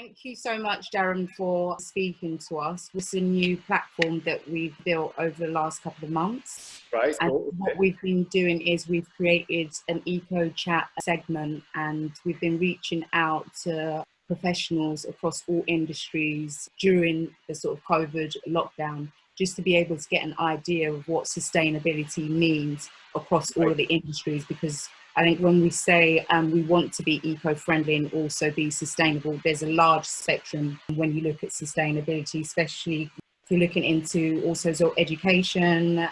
Thank you so much, Darren, for speaking to us. It's a new platform that we've built over the last couple of months. Right. And Cool. what we've been doing is we've created an eco chat segment, and we've been reaching out to professionals across all industries during the sort of COVID lockdown, just to be able to get an idea of what sustainability means across all of the industries. Because I think when we say we want to be eco-friendly and also be sustainable, there's a large spectrum when you look at sustainability, especially if you're looking into also sort of education,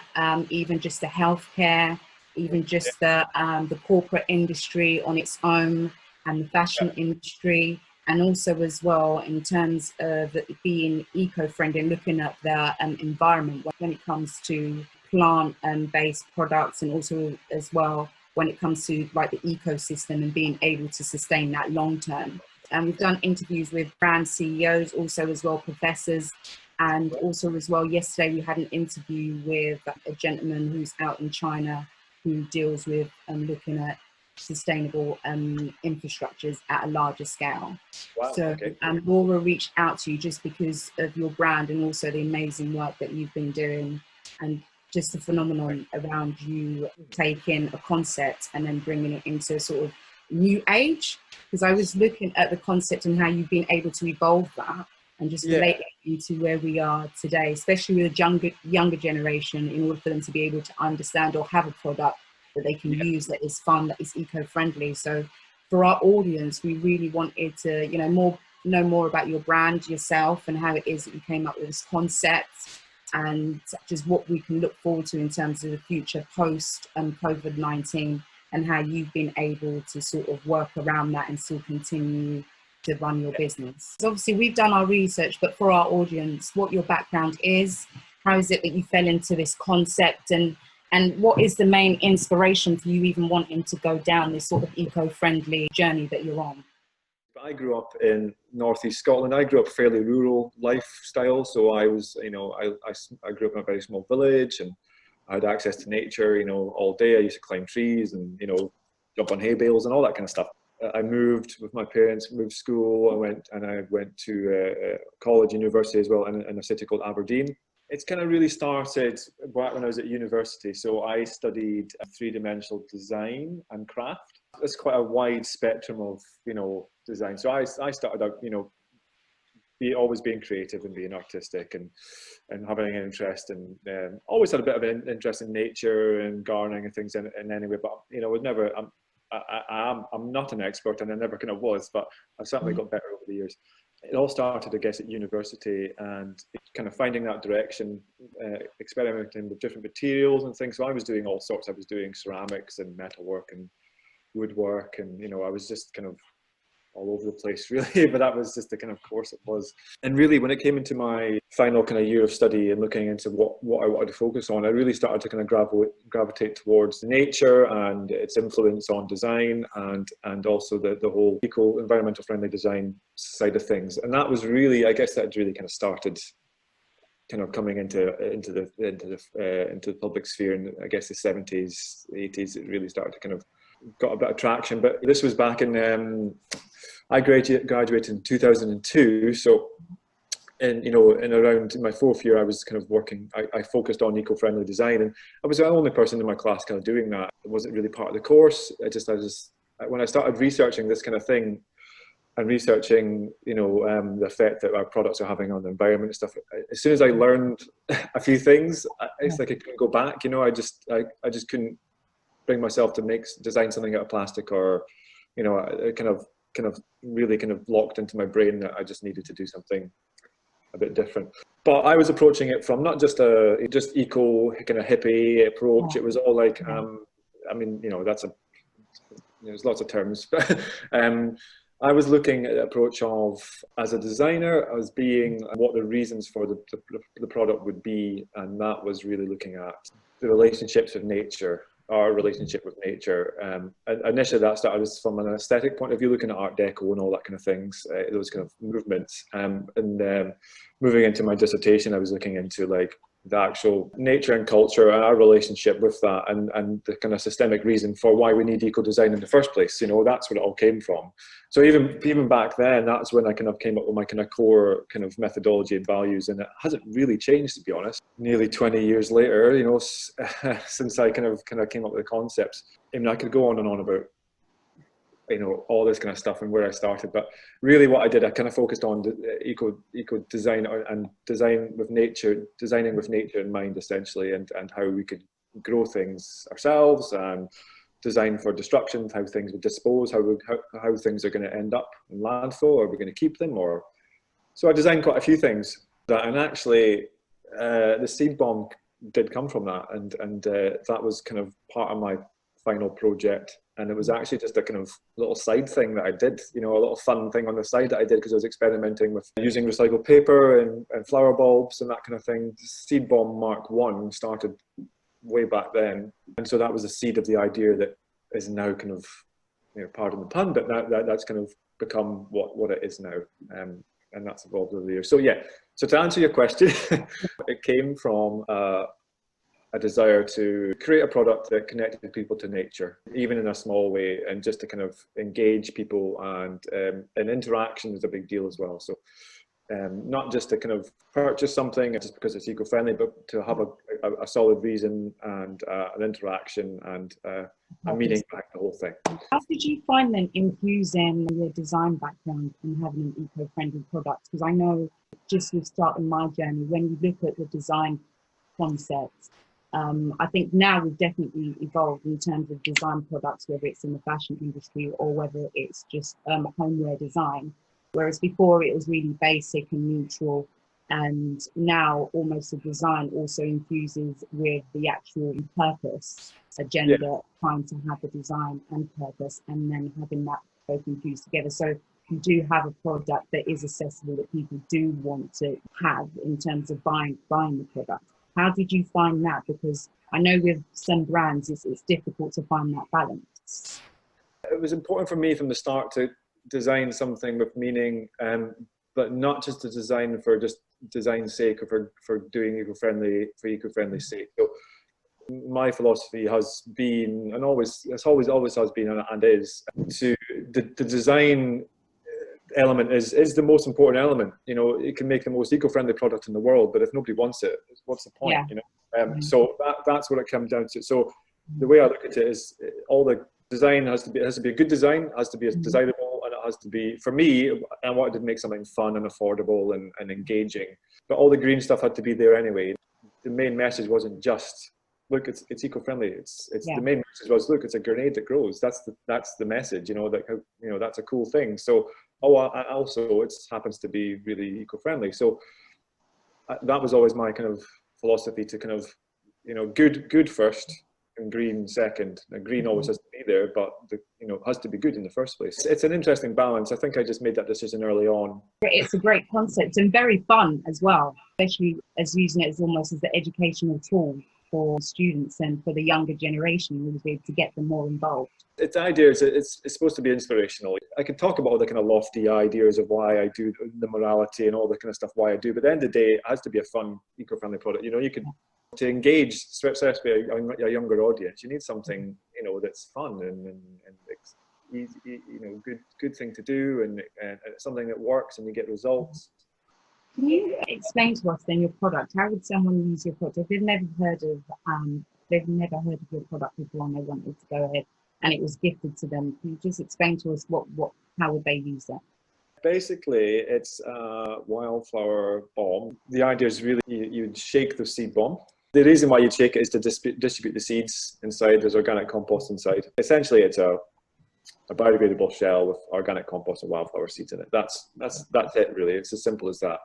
even just the healthcare, even just the corporate industry on its own, and the fashion industry, and also as well in terms of being eco-friendly and looking at the environment when it comes to plant-based products, and also as well when it comes to like the ecosystem and being able to sustain that long term. And we've done interviews with brand CEOs, also as well professors, and also as well yesterday we had an interview with a gentleman who's out in China who deals with looking at sustainable infrastructures at a larger scale. Wow, so Laura reached out to you just because of your brand and also the amazing work that you've been doing, and just the phenomenon around you taking a concept and then bringing it into sort of new age. Because I was looking at the concept and how you've been able to evolve that and just relate it into where we are today, especially with the younger generation, in order for them to be able to understand or have a product that they can use that is fun, that is eco-friendly. So for our audience, we really wanted to, know more about your brand, yourself, and how it is that you came up with this concept, and just what we can look forward to in terms of the future post COVID-19, and how you've been able to sort of work around that and still continue to run your business. So obviously we've done our research, but for our audience, what your background is, how is it that you fell into this concept, and what is the main inspiration for you even wanting to go down this sort of eco-friendly journey that you're on? I grew up in northeast Scotland. I grew up fairly rural lifestyle, so I was, I grew up in a very small village, and I had access to nature, all day. I used to climb trees and, jump on hay bales and all that kind of stuff. I moved with my parents, moved school. I went to college, university as well, in a city called Aberdeen. It's kind of really started back when I was at university. So I studied three-dimensional design and craft. It's quite a wide spectrum of, design. So I started out, always being creative and being artistic and having an interest, and always had a bit of an interest in nature and gardening and things in any way. But, would never, I'm not an expert, and I never kind of was, but I've certainly got better over the years. It all started, I guess, at university, and kind of finding that direction, experimenting with different materials and things. So I was doing all sorts. I was doing ceramics and metalwork and woodwork, and I was just kind of all over the place, really. But that was just the kind of course it was. And really, when it came into my final kind of year of study and looking into what I wanted to focus on, I really started to kind of gravitate towards nature and its influence on design, and also the whole environmental friendly design side of things. And that was really, I guess, that really kind of started kind of coming into the public sphere in, I guess, the 70s, 80s. It really started to kind of got a bit of traction. But this was back in I graduated in 2002, so in around my fourth year I was kind of working, I focused on eco-friendly design, and I was the only person in my class kind of doing that. It wasn't really part of the course. When I started researching this kind of thing and researching the effect that our products are having on the environment and stuff, as soon as I learned a few things, it's like I couldn't go back. I just couldn't bring myself to design something out of plastic, or kind of really kind of locked into my brain that I just needed to do something a bit different. But I was approaching it from not just just eco kind of hippie approach. It was all like there's lots of terms, but I was looking at the approach of, as a designer, as being what the reasons for the product would be, and that was really looking at the relationships with nature. Our relationship with nature. Initially that started from an aesthetic point of view, looking at Art Deco and all that kind of things, those kind of movements. And moving into my dissertation, I was looking into like the actual nature and culture and our relationship with that, and the kind of systemic reason for why we need eco-design in the first place. You know, that's where it all came from. So even back then, that's when I kind of came up with my kind of core kind of methodology and values, and it hasn't really changed, to be honest. Nearly 20 years later, you know, since I kind of came up with the concepts. I mean, I could go on and on about, you know, all this kind of stuff and where I started, but really what I did, I kind of focused on eco design and designing with nature in mind, essentially, and how we could grow things ourselves, and design for destruction, how things would dispose, how things are going to end up in landfill, or we're going to keep them, or so I designed quite a few things. And actually the Seedbom did come from that, and that was kind of part of my final project. And it was actually just a kind of little side thing that I did, you know, a little fun thing on the side that I did because I was experimenting with using recycled paper and flower bulbs and that kind of thing. Seedbom Mark 1 started way back then. And so that was the seed of the idea that is now kind of, you know, pardon the pun, but that's kind of become what it is now. And that's evolved over the years. So yeah, so to answer your question, it came from a desire to create a product that connected people to nature, even in a small way, and just to kind of engage people, and interaction is a big deal as well. So not just to kind of purchase something just because it's eco-friendly, but to have a solid reason and an interaction and a meaning behind the whole thing. How did you find then infusing your design background and having an eco-friendly product? Because I know just with starting my journey, when you look at the design concepts, I think now we've definitely evolved in terms of design products, whether it's in the fashion industry or whether it's just homeware design. Whereas before it was really basic and neutral, and now almost the design also infuses with the actual purpose agenda, trying to have the design and purpose, and then having that both infused together. So you do have a product that is accessible, that people do want to have in terms of buying the product. How did you find that? Because I know with some brands, it's difficult to find that balance. It was important for me from the start to design something with meaning, but not just to design for just design's sake, or for doing eco-friendly sake. So my philosophy has been, and always has been and is, to the design element is the most important element. You know, it can make the most eco-friendly product in the world, but if nobody wants it, what's the point? You know, so that's what it comes down to. So the way I look at it is, all the design has to be a good design, has to be desirable, and it has to be, for me, I wanted to make something fun and affordable and engaging. But all the green stuff had to be there anyway. The main message wasn't just, look, it's eco-friendly. The main message was, look, it's a grenade that grows. That's the message. You know, that, you know, that's a cool thing. So also it happens to be really eco-friendly. So that was always my kind of philosophy, to kind of, you know, good first and green second. And green always has to be there, but you know, has to be good in the first place. It's an interesting balance. I think I just made that decision early on. It's a great concept and very fun as well, especially as using it as almost as the educational tool for students and for the younger generation, really, to get them more involved. The idea is it's supposed to be inspirational. I could talk about all the kind of lofty ideas of why I do the morality and all the kind of stuff, why I do, but at the end of the day, it has to be a fun, eco-friendly product. You know, you could, to engage, especially a younger audience, you need something, you know, that's fun and easy, you know, good thing to do, and something that works and you get results. Can you explain to us then your product? How would someone use your product if they've never heard of your product before and they wanted to go ahead and it was gifted to them? Can you just explain to us how would they use it? Basically, it's a wildflower bomb. The idea is really you'd shake the seed bomb. The reason why you'd shake it is to distribute the seeds inside. There's organic compost inside. Essentially, it's a biodegradable shell with organic compost and wildflower seeds in it. That's it, really. It's as simple as that.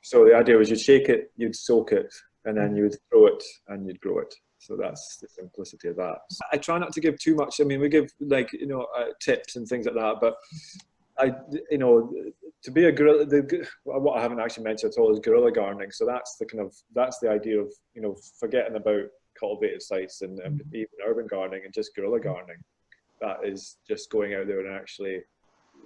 So the idea was you'd shake it, you'd soak it, and then you'd throw it and you'd grow it. So that's the simplicity of that. I try not to give too much. I mean, we give, like, you know, tips and things like that, but you know, to be a guerrilla, what I haven't actually mentioned at all is guerrilla gardening. So that's the idea of, you know, forgetting about cultivated sites and even urban gardening and just guerrilla gardening. That is just going out there and actually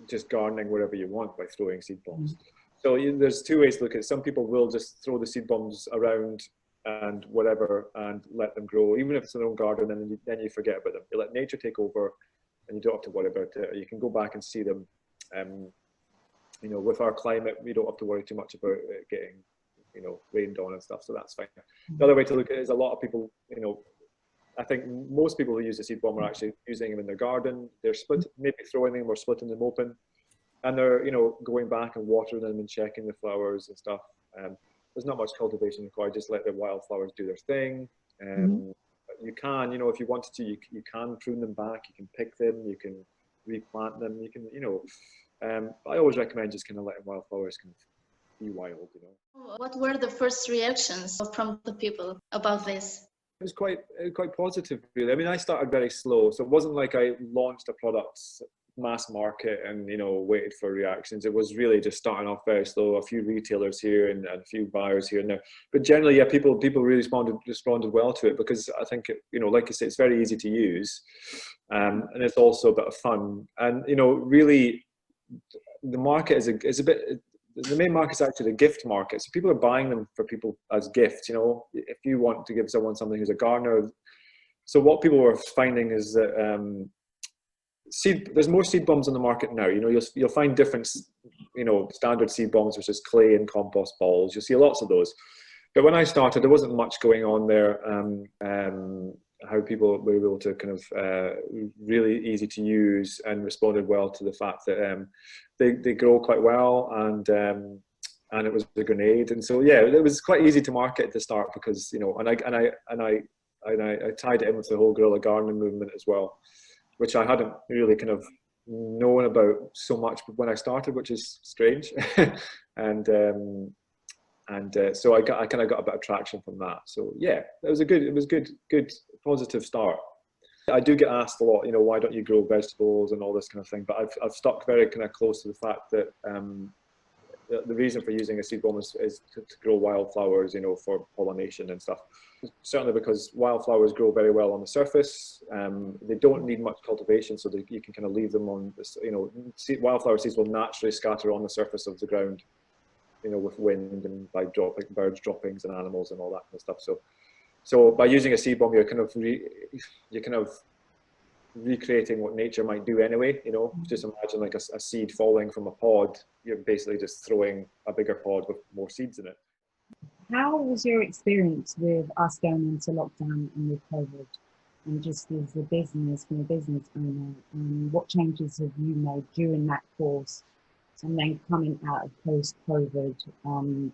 just gardening wherever you want by throwing seed bombs. So there's two ways to look at it. Some people will just throw the seed bombs around and whatever, and let them grow, even if it's their own garden, and then you forget about them. You let nature take over, and you don't have to worry about it. You can go back and see them. You know, with our climate, we don't have to worry too much about it getting, you know, rained on and stuff, so that's fine. The other way to look at it is a lot of people, you know, I think most people who use the seed bomb are actually using them in their garden. They're maybe throwing them or splitting them open, and they're, you know, going back and watering them and checking the flowers and stuff. There's not much cultivation required. Just let the wildflowers do their thing. You can, you know, if you wanted to, you can prune them back. You can pick them. You can replant them. You can, you know. I always recommend just kind of letting wildflowers kind of be wild, you know. What were the first reactions from the people about this? It was quite positive, really. I mean, I started very slow, so it wasn't like I launched a product mass market and, you know, waited for reactions. It was really just starting off very slow. A few retailers here and a few buyers here and there, but generally, yeah, people really responded well to it, because I think it, you know, like I say, it's very easy to use, and it's also a bit of fun. And, you know, really, the market is a bit. The main market is actually the gift market. So people are buying them for people as gifts. You know, if you want to give someone something who's a gardener. So what people were finding is that there's more seed bombs on the market now. You know, you'll find different, you know, standard seed bombs, which is clay and compost balls. You'll see lots of those. But when I started, there wasn't much going on there. How people were able to kind of really easy to use, and responded well to the fact that they grow quite well, and it was a grenade. And so yeah, it was quite easy to market at the start, because, you know, and I tied it in with the whole guerrilla gardening movement as well, which I hadn't really kind of known about so much when I started, which is strange. So I kind of got a bit of traction from that. So yeah, it was good positive start. I do get asked a lot, you know, why don't you grow vegetables and all this kind of thing, but I've stuck very kind of close to the fact that the reason for using a seed bomb is to grow wildflowers, you know, for pollination and stuff. Certainly because wildflowers grow very well on the surface. They don't need much cultivation, so you can kind of leave them on this, you know, wildflower seeds will naturally scatter on the surface of the ground, you know, with wind and by birds droppings and animals and all that kind of stuff. So by using a seed bomb, you're kind of recreating what nature might do anyway. You know, just imagine like a seed falling from a pod. You're basically just throwing a bigger pod with more seeds in it. How was your experience with us going into lockdown and with COVID, and just as a business, from a business owner, what changes have you made during that course? And then coming out of post-COVID,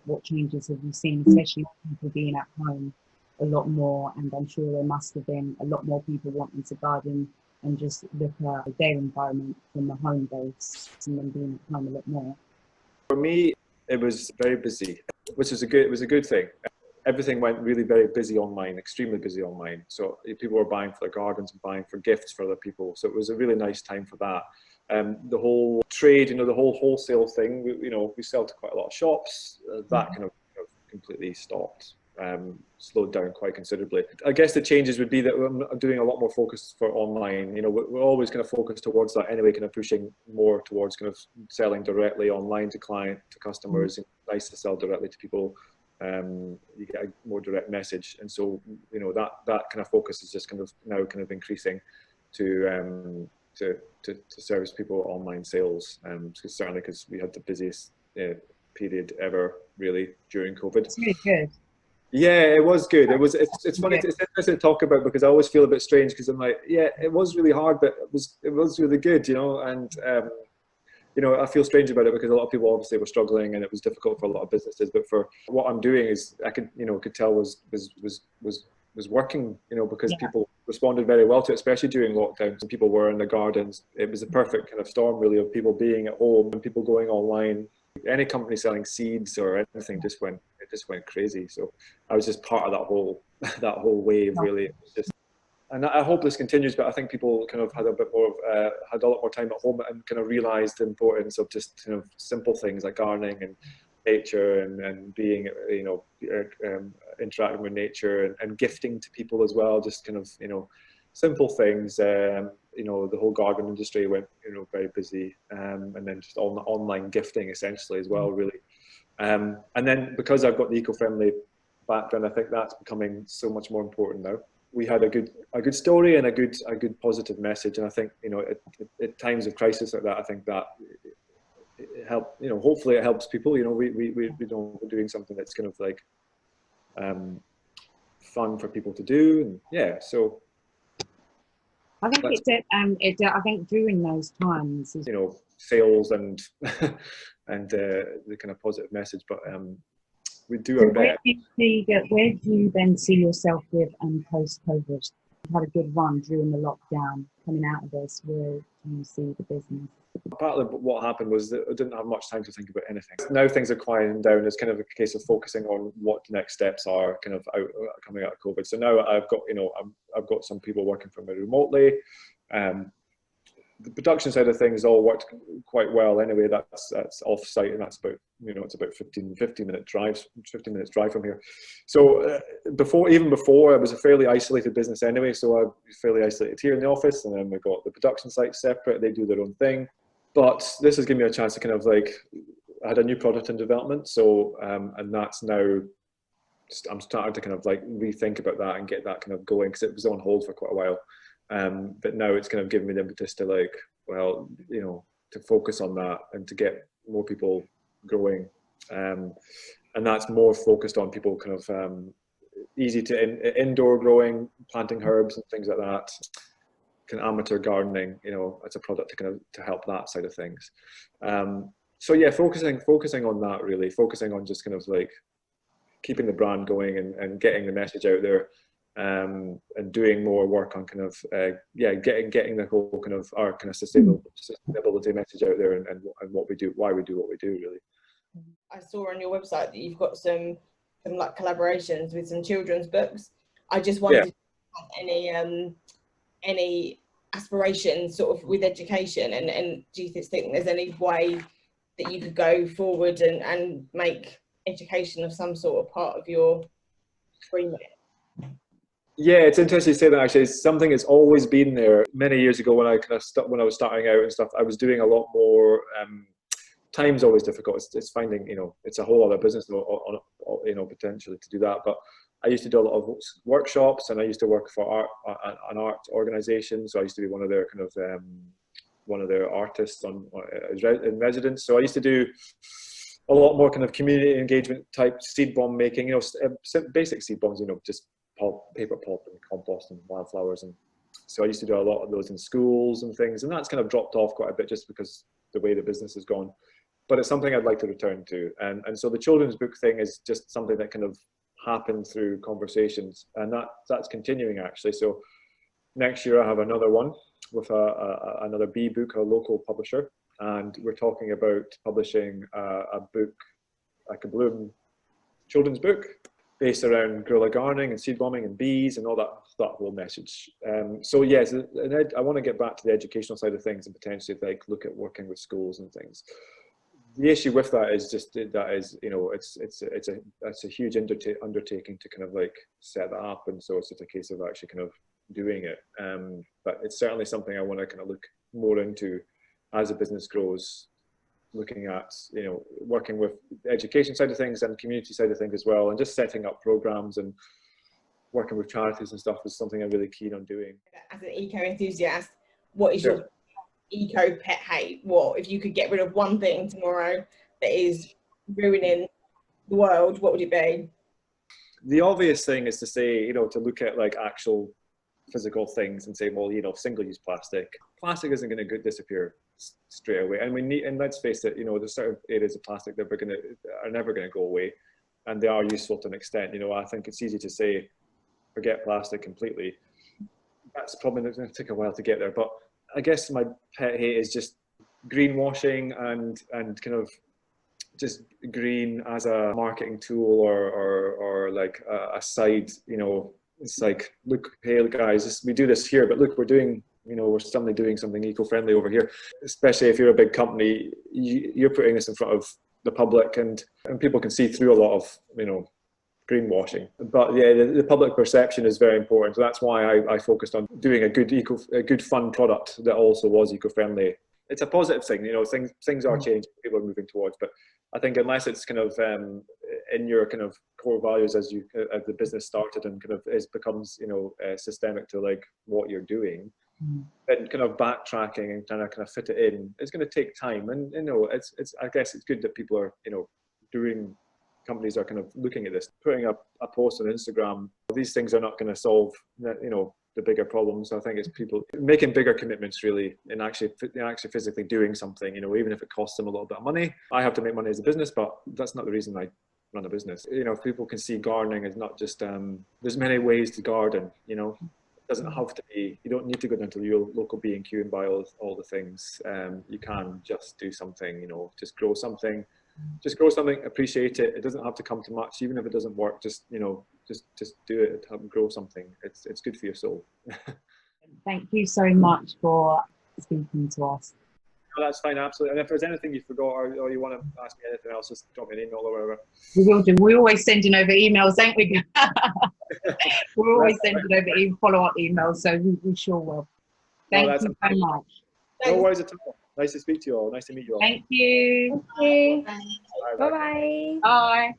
what changes have you seen, especially people being at home a lot more? And I'm sure there must have been a lot more people wanting to garden and just look at their environment from a home base, and then being at home a lot more. For me, it was very busy, which was a good thing. Everything went really very busy online, extremely busy online. So people were buying for their gardens and buying for gifts for other people. So it was a really nice time for that. The whole trade, you know, the whole wholesale thing, you know, we sell to quite a lot of shops. That kind of completely stopped, slowed down quite considerably. I guess the changes would be that I'm doing a lot more focus for online. You know, we're always kind of focused towards that anyway, kind of pushing more towards kind of selling directly online to customers. Nice to sell directly to people. You get a more direct message, and so, you know, that kind of focus is just kind of now kind of increasing to service people online sales, certainly because we had the busiest period ever really during COVID. It's really good. Yeah, it was good. It's funny. It's interesting to talk about, because I always feel a bit strange, because I'm like, yeah, it was really hard, but it was really good, you know. And you know, I feel strange about it, because a lot of people obviously were struggling, and it was difficult for a lot of businesses. But for what I'm doing, is I could tell was working, you know, because people responded very well to it, especially during lockdown. So people were in their gardens. It was a perfect kind of storm, really, of people being at home and people going online. Any company selling seeds or anything just went crazy. So I was just part of that whole wave, really. It was just, and I hope this continues, but I think people kind of had a lot more time at home, and kind of realised the importance of just kind of simple things like gardening and nature, and being, you know, interacting with nature, and gifting to people as well. Just kind of, you know, simple things. You know, the whole garden industry went, you know, very busy, and then just online gifting essentially as well, really. And then because I've got the eco-friendly background. I think that's becoming so much more important now. We had a good story and a good positive message, and I think, you know, at times of crisis like that, I think that it help, you know, hopefully it helps people. You know, we're doing something that's kind of like fun for people to do, and yeah, so I think I think during those times, you know, sales and and the kind of positive message, but we do our best. Where do you then see yourself with post-COVID? You've had a good run during the lockdown. Coming out of this, where do you see the business? Partly what happened was that I didn't have much time to think about anything. Now things are quieting down. It's kind of a case of focusing on what the next steps are, kind of coming out of COVID. So now I've got, you know, I've got some people working for me remotely. The production side of things all worked quite well anyway. That's off-site, and that's about, you know, it's about 15 minutes drive from here. So even before I was a fairly isolated business anyway, so I was fairly isolated here in the office, and then we got the production site separate. They do their own thing. But this has given me a chance to kind of like, I had a new product in development, so and that's now, I'm starting to kind of like rethink about that and get that kind of going, because it was on hold for quite a while. But now it's kind of given me the impetus to like, well, you know, to focus on that and to get more people growing, and that's more focused on people kind of easy to indoor growing, planting herbs and things like that. Kind of amateur gardening, you know, it's a product to kind of to help that side of things. So yeah, focusing on that, really focusing on just kind of like keeping the brand going and getting the message out there, and doing more work on kind of getting the whole kind of our kind of sustainability message out there, and what we do, why we do what we do, really. I saw on your website that you've got some like collaborations with some children's books. I just wondered, any aspirations sort of with education, and do you think there's any way that you could go forward and make education of some sort of part of your remit? Yeah, it's interesting to say that. Actually, it's something that's always been there. Many years ago, when I was starting out and stuff, I was doing a lot more. Time's always difficult. It's finding, you know, it's a whole other business, you know, potentially to do that. But I used to do a lot of workshops, and I used to work for an art organization. So I used to be one of their kind of one of their artists in residence. So I used to do a lot more kind of community engagement type seed bomb making. You know, basic seed bombs. You know, just paper pulp and compost and wildflowers. And so I used to do a lot of those in schools and things. And that's kind of dropped off quite a bit just because the way the business has gone. But it's something I'd like to return to. And so the children's book thing is just something that kind of happened through conversations, and that's continuing actually. So next year I have another one with another bee book, a local publisher, and we're talking about publishing a book, a Kabloom children's book based around guerrilla gardening and seed bombing and bees and all that whole message. So yes, I want to get back to the educational side of things and potentially like look at working with schools and things. The issue with that is just that is, you know, it's a huge undertaking to kind of like set that up, and so it's just a case of actually kind of doing it. But it's certainly something I want to kind of look more into as the business grows, looking at, you know, working with the education side of things and community side of things as well, and just setting up programs and working with charities and stuff is something I'm really keen on doing. As an eco-enthusiast, what is your eco pet hate? What if you could get rid of one thing tomorrow that is ruining the world, what would it be? The obvious thing is to say, you know, to look at like actual physical things and say, well, you know, single-use plastic isn't going to disappear straight away, and let's face it, you know, there's certain areas of plastic that are never going to go away, and they are useful to an extent. You know, I think it's easy to say forget plastic completely. That's probably going to take a while to get there, but I guess my pet hate is just greenwashing and kind of just green as a marketing tool or like a side, you know, it's like, look, hey guys, we do this here, but look, we're suddenly doing something eco-friendly over here. Especially if you're a big company, you're putting this in front of the public, and people can see through a lot of, you know, greenwashing. But yeah, the public perception is very important. So that's why I focused on doing a good fun product that also was eco-friendly. It's a positive thing, you know, things are changing, people are moving towards, but I think unless it's kind of in your kind of core values as the business started and kind of becomes, you know, systemic to like what you're doing, then kind of backtracking and trying to kind of fit it in, it's going to take time. And, you know, it's I guess it's good that people are, you know, companies are kind of looking at this, putting up a post on Instagram. These things are not going to solve, you know, the bigger problems. I think it's people making bigger commitments really, and actually physically doing something, you know, even if it costs them a little bit of money. I have to make money as a business, but that's not the reason I run a business. You know, if people can see gardening as not just, there's many ways to garden, you know. It doesn't have to be, you don't need to go down to your local B&Q and buy all the things. You can just do something, you know, just grow something, appreciate it. It doesn't have to come to much, even if it doesn't work, just, you know, just do it, grow something. It's good for your soul. Thank you so much for speaking to us. No, that's fine, absolutely. And if there's anything you forgot or you want to ask me anything else, just drop me an email or whatever. We will do. We're always sending over emails, ain't we? We're always sending over follow-up emails, so we sure will. Thank you so much. No worries at all. Nice to speak to you all. Nice to meet you all. Thank you. Thank you. Bye-bye. Bye.